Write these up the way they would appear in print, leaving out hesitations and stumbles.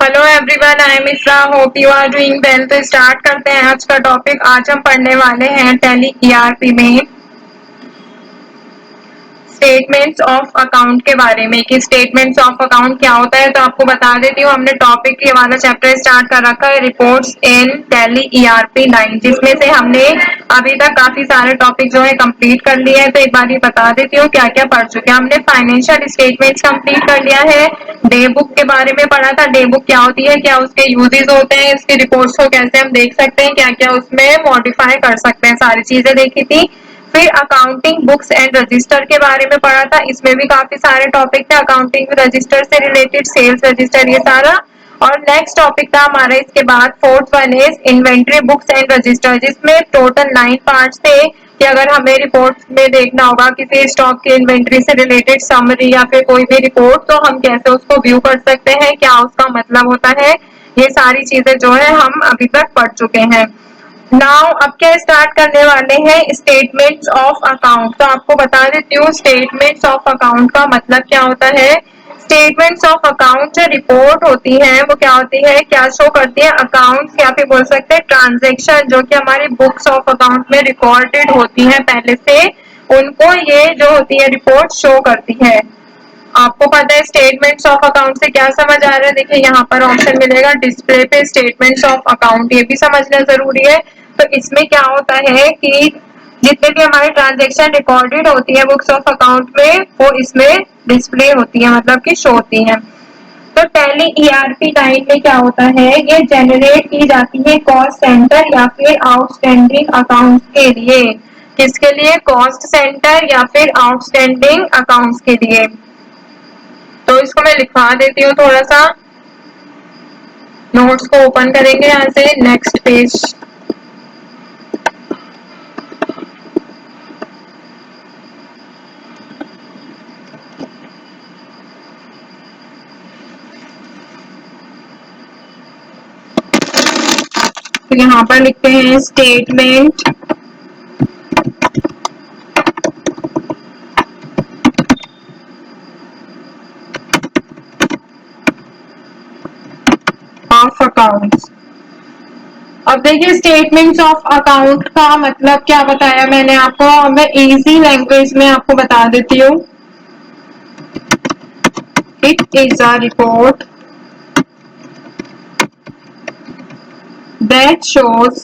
Hello everyone, I am Ishra. Hope you are doing well. तो start करते हैं आज का टॉपिक। आज हम पढ़ने वाले हैं टैली ईआरपी में स्टेटमेंट्स ऑफ अकाउंट के बारे में कि स्टेटमेंट्स ऑफ अकाउंट क्या होता है। तो आपको बता देती हूँ, हमने टॉपिक ये वाला चैप्टर स्टार्ट कर रखा है रिपोर्ट्स इन टैली ईआरपी 9, जिसमें से हमने अभी तक काफी सारे टॉपिक जो है कंप्लीट कर लिए हैं। तो एक बार ये बता देती हूँ क्या क्या पढ़ चुके हैं। हमने फाइनेंशियल स्टेटमेंट्स कंप्लीट कर लिया है, डे बुक के बारे में पढ़ा था, डे बुक क्या होती है, क्या उसके यूजेस होते हैं, इसकी रिपोर्ट्स को कैसे हम देख सकते हैं, क्या क्या उसमें मॉडिफाई कर सकते हैं, सारी चीजें देखी थी। फिर अकाउंटिंग बुक्स एंड रजिस्टर के बारे में पढ़ा था, इसमें भी काफी सारे टॉपिक थे अकाउंटिंग रजिस्टर से रिलेटेड, सेल्स रजिस्टर, ये सारा। और नेक्स्ट टॉपिक था हमारा इसके बाद fourth one is inventory books and register, जिसमें टोटल 9 पार्ट्स थे कि अगर हमें रिपोर्ट में देखना होगा किसी स्टॉक की इन्वेंट्री से रिलेटेड समरी या फिर कोई भी रिपोर्ट, तो हम कैसे उसको व्यू कर सकते हैं, क्या उसका मतलब होता है, ये सारी चीजें जो है हम अभी तक पढ़ चुके हैं। नाउ अब क्या स्टार्ट करने वाले हैं, स्टेटमेंट्स ऑफ अकाउंट। तो आपको बता देती हूँ स्टेटमेंट्स ऑफ अकाउंट का मतलब क्या होता है। स्टेटमेंट्स ऑफ अकाउंट जो रिपोर्ट होती है वो क्या होती है, क्या शो करती है, अकाउंट या फिर बोल सकते हैं ट्रांजेक्शन जो कि हमारी बुक्स ऑफ अकाउंट में रिकॉर्डेड होती है पहले से, उनको ये जो होती है रिपोर्ट शो करती है। आपको पता है स्टेटमेंट्स ऑफ अकाउंट से क्या समझ आ रहा है। देखिए यहाँ पर ऑप्शन मिलेगा डिस्प्ले पे स्टेटमेंट्स ऑफ अकाउंट, ये भी समझना जरूरी है। तो इसमें क्या होता है कि जितने भी हमारे ट्रांजेक्शन रिकॉर्डेड होती है बुक्स ऑफ अकाउंट में, वो इसमें डिस्प्ले होती है, मतलब कि शो होती है। तो टैली ईआरपी 9 में क्या होता है, ये जनरेट की जाती है कॉस्ट सेंटर या फिर आउटस्टैंडिंग अकाउंट के लिए। किसके लिए, कॉस्ट सेंटर या फिर आउटस्टैंडिंग अकाउंट्स के लिए। तो इसको मैं लिखवा देती हूँ थोड़ा सा, नोट्स को ओपन करेंगे यहाँ से नेक्स्ट पेज। तो यहाँ पर लिखते हैं स्टेटमेंट ऑफ अकाउंट्स। अब देखिए स्टेटमेंट्स ऑफ अकाउंट का मतलब क्या बताया मैंने आपको, मैं इजी लैंग्वेज में आपको बता देती हूँ। It is a report that shows,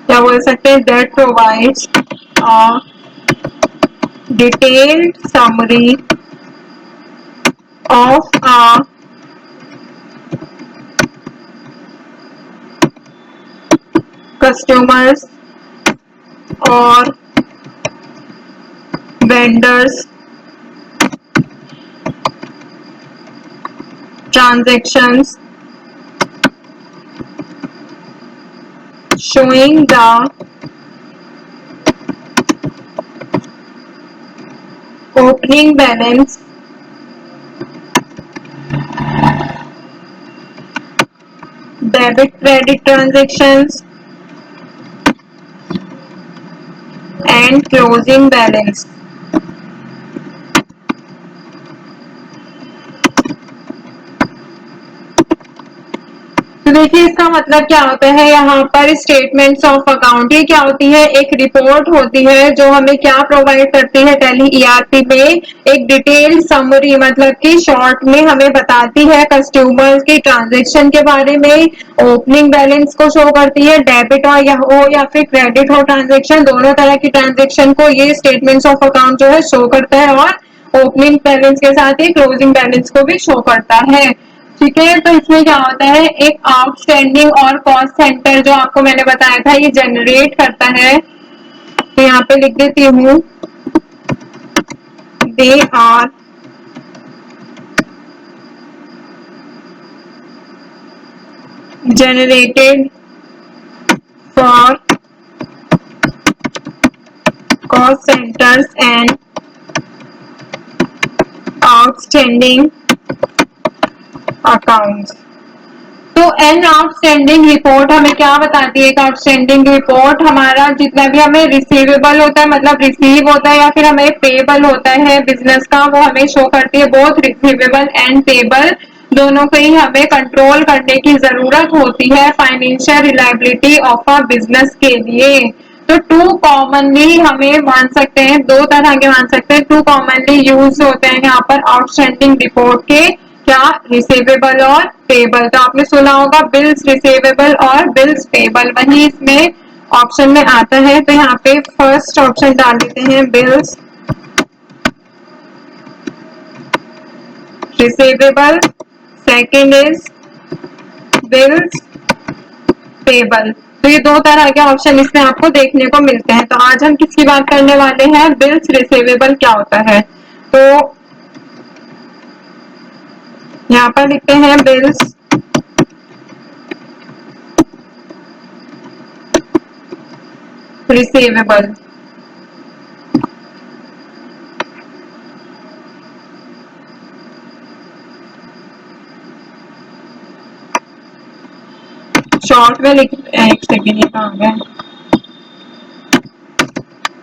क्या बोल सकते हैं, that provides a detailed summary of a customers or vendors transactions showing the opening balance, debit credit transactions and closing balance। तो देखिए इसका मतलब क्या होता है, यहाँ पर स्टेटमेंट्स ऑफ अकाउंट ये क्या होती है, एक रिपोर्ट होती है जो हमें क्या प्रोवाइड करती है टैली ईआरपी में, एक डिटेल समरी, मतलब कि शॉर्ट में हमें बताती है कस्टमर की ट्रांजेक्शन के बारे में, ओपनिंग बैलेंस को शो करती है, डेबिट हो या फिर क्रेडिट हो ट्रांजेक्शन, दोनों तरह की ट्रांजेक्शन को ये स्टेटमेंट्स ऑफ अकाउंट जो है शो करता है, और ओपनिंग बैलेंस के साथ ही क्लोजिंग बैलेंस को भी शो करता है। ठीक है, तो इसमें क्या होता है, एक आउटस्टैंडिंग और कॉस्ट सेंटर जो आपको मैंने बताया था ये जनरेट करता है। तो यहाँ पे लिख देती हूँ, they are generated for cost centers and outstanding accounts। तो एन आउटस्टैंडिंग रिपोर्ट हमें क्या बताती है, एक आउटस्टैंडिंग रिपोर्ट हमारा जितना भी हमें रिसीवेबल होता है, मतलब रिसीव होता है या फिर हमें पेबल होता है बिजनेस का, वो हमें शो करती है बोथ रिसीवेबल एंड पेबल दोनों को ही हमें कंट्रोल करने की जरूरत होती है financial reliability of a business के लिए। तो टू कॉमनली हमें मान सकते हैं, दो तरह के मान सकते हैं, टू कॉमनली यूज होते हैं यहाँ पर आउटस्टैंडिंग रिपोर्ट के, क्या, रिसीवेबल और पेबल। तो आपने सुना होगा बिल्स रिसीवेबल और बिल्स पेबल, वही इसमें ऑप्शन में आता है। तो यहाँ पे फर्स्ट ऑप्शन डाल देते हैं bills receivable, second is bills payable. तो ये दो तरह के ऑप्शन इसमें आपको देखने को मिलते हैं। तो आज हम किसकी बात करने वाले हैं, बिल्स रिसीवेबल क्या होता है। तो यहाँ पर लिखते हैं बिल्स रिसीवेबल। शॉर्ट में लिख, एक सेकेंड, ये कहाँ गया,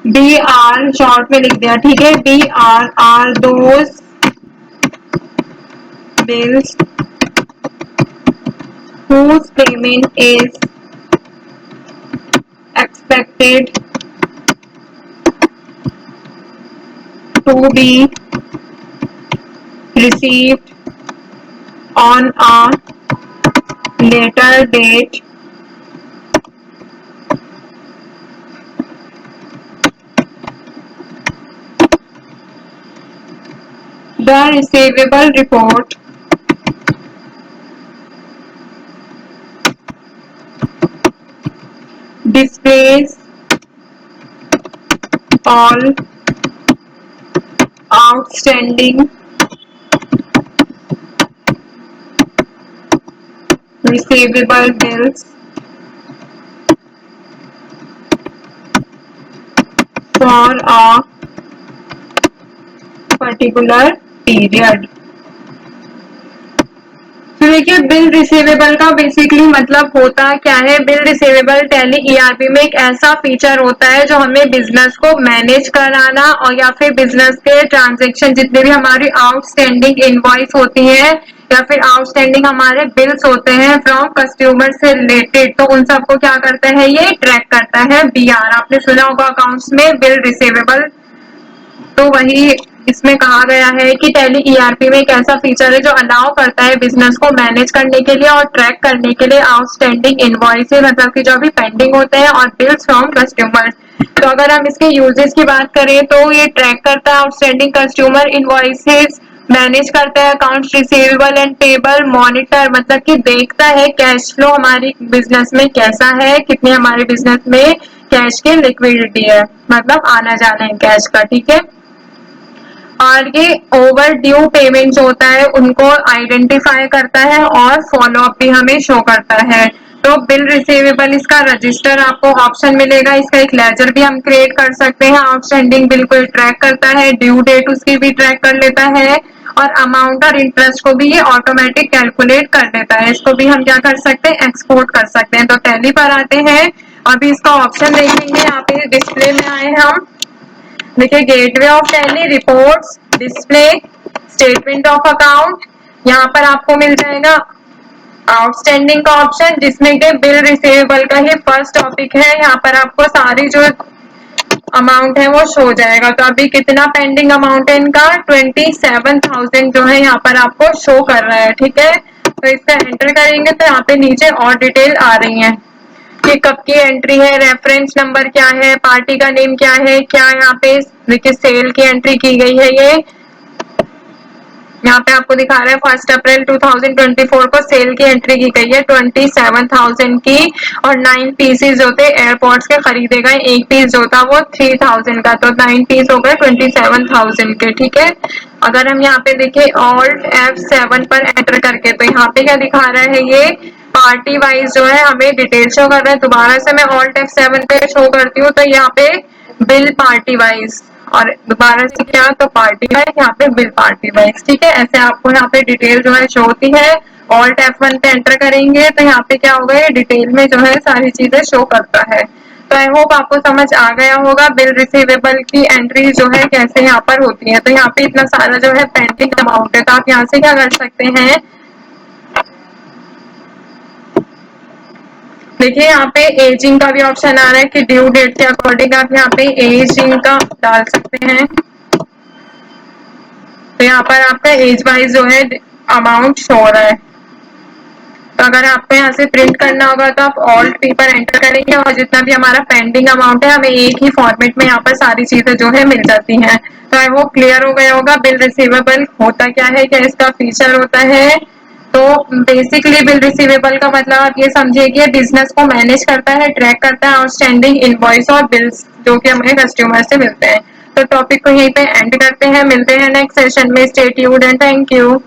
बी आर शॉर्ट में लिख दिया, ठीक है। B R those bills whose payment is expected to be received on a later date the receivable report displays all outstanding receivable bills for a particular period। तो देखिए बिल रिसीवेबल का basically मतलब होता क्या है। बिल रिसीवेबल टैली ईआरपी में एक ऐसा फीचर होता है जो हमें बिजनेस को मैनेज कराना और या फिर बिजनेस के ट्रांजेक्शन जितने भी हमारी आउटस्टैंडिंग इनवॉइस होती है या फिर आउटस्टैंडिंग हमारे बिल्स होते हैं फ्रॉम कस्टमर से रिलेटेड, तो उन सबको क्या करता है, ये ट्रैक करता है बीआर। आपने सुना होगा अकाउंट्स में बिल रिसीवेबल। तो वही इसमें कहा गया है कि टैली ईआरपी में एक ऐसा फीचर है जो अलाउ करता है बिजनेस को मैनेज करने के लिए और ट्रैक करने के लिए आउटस्टैंडिंग इनवॉइसेस, मतलब कि जो अभी पेंडिंग होते हैं, और बिल्स फ्रॉम कस्टमर्स। तो अगर हम इसके यूजेस की बात करें तो ये ट्रैक करता है आउटस्टैंडिंग कस्टमर इनवॉइसेस, मैनेज करता है accounts receivable and payable, monitor मतलब कि देखता है कैश फ्लो हमारी बिजनेस में कैसा है, कितने हमारे बिजनेस में कैश की लिक्विडिटी है, मतलब आना जाना है कैश का, ठीक है। और ये ओवर ड्यू पेमेंट जो होता है उनको आइडेंटिफाई करता है और फॉलो अप भी हमें शो करता है। तो बिल रिसीवेबल इसका रजिस्टर आपको ऑप्शन मिलेगा, इसका एक लेजर भी हम क्रिएट कर सकते हैं। आउटस्टैंडिंग बिल को ट्रैक करता है, ड्यू डेट उसकी भी ट्रैक कर लेता है और अमाउंट और इंटरेस्ट को भी ये ऑटोमेटिक कैलकुलेट कर देता है। इसको भी हम क्या कर सकते हैं, एक्सपोर्ट कर सकते हैं। तो टैली पर आते हैं, अभी इसका ऑप्शन देखेंगे, यहाँ पे डिस्प्ले में आए हम, देखिए gateway of tally, reports, display, statement of account. यहाँ पर आपको मिल जाएगा आउटस्टैंडिंग का ऑप्शन जिसमें के बिल रिसीवेबल का ही फर्स्ट टॉपिक है। यहाँ पर आपको सारी जो अमाउंट है वो शो जाएगा। तो अभी कितना पेंडिंग अमाउंट है इनका, 27,000 जो है यहाँ पर आपको शो कर रहा है, ठीक है। तो इसका एंटर करेंगे तो यहाँ पे नीचे और डिटेल आ रही है कि कब की एंट्री है, रेफरेंस नंबर क्या है, पार्टी का नेम क्या है, क्या यहाँ पे देखिए सेल की एंट्री की गई है। ये यहाँ पे आपको दिखा रहा है 1 अप्रैल 2024 को सेल की एंट्री की गई है 27,000 की, और 9 पीसेज जो थे एयरपोर्ट्स के खरीदे गए, एक पीस जो था वो 3,000 का, तो 9 पीस हो गए 27,000 के, ठीक है। अगर हम यहाँ पे देखें ऑल्ट F7 पर एंटर करके, तो यहाँ पे क्या दिखा रहा है, ये पार्टी वाइज जो है हमें डिटेल शो कर रहा है। दोबारा से मैं ऑल्ट F7 पे शो करती हूँ, तो यहाँ पे बिल पार्टी वाइज, और दोबारा से क्या, तो पार्टी वाइज, यहाँ पे बिल पार्टी वाइज, ठीक है। ऐसे आपको यहाँ पे डिटेल जो है शो होती है। ऑल्ट F1 पे एंटर करेंगे तो यहाँ पे क्या होगा, ये डिटेल में जो है सारी चीजें शो करता है। तो आई होप आपको समझ आ गया होगा बिल रिसीवेबल की एंट्री जो है कैसे यहाँ पर होती है। तो यहाँ पे इतना सारा जो है पेंडिंग अमाउंट है, तो आप यहाँ से क्या कर सकते हैं, देखिए यहाँ पे एजिंग का भी ऑप्शन आ रहा है कि ड्यू डेट के अकॉर्डिंग आप यहाँ पे एजिंग का डाल सकते हैं। तो यहाँ पर आपका एज वाइज जो है अमाउंट शो हो रहा है। तो अगर आपको यहाँ से प्रिंट करना होगा तो आप ऑल्ट पी पर एंटर करेंगे और जितना भी हमारा पेंडिंग अमाउंट है हमें एक ही फॉर्मेट में यहाँ पर सारी चीजें जो है मिल जाती हैं। तो आई होप क्लियर हो गया होगा बिल रिसीवेबल होता क्या है, क्या इसका फीचर होता है। तो बेसिकली बिल रिसीवेबल का मतलब आप ये समझिए कि बिजनेस को मैनेज करता है, ट्रैक करता है आउटस्टैंडिंग इनवॉइस और बिल्स जो कि हमें कस्टमर से मिलते हैं। तो टॉपिक को यहीं पे एंड करते हैं, मिलते हैं नेक्स्ट सेशन में। Stay tuned and thank you.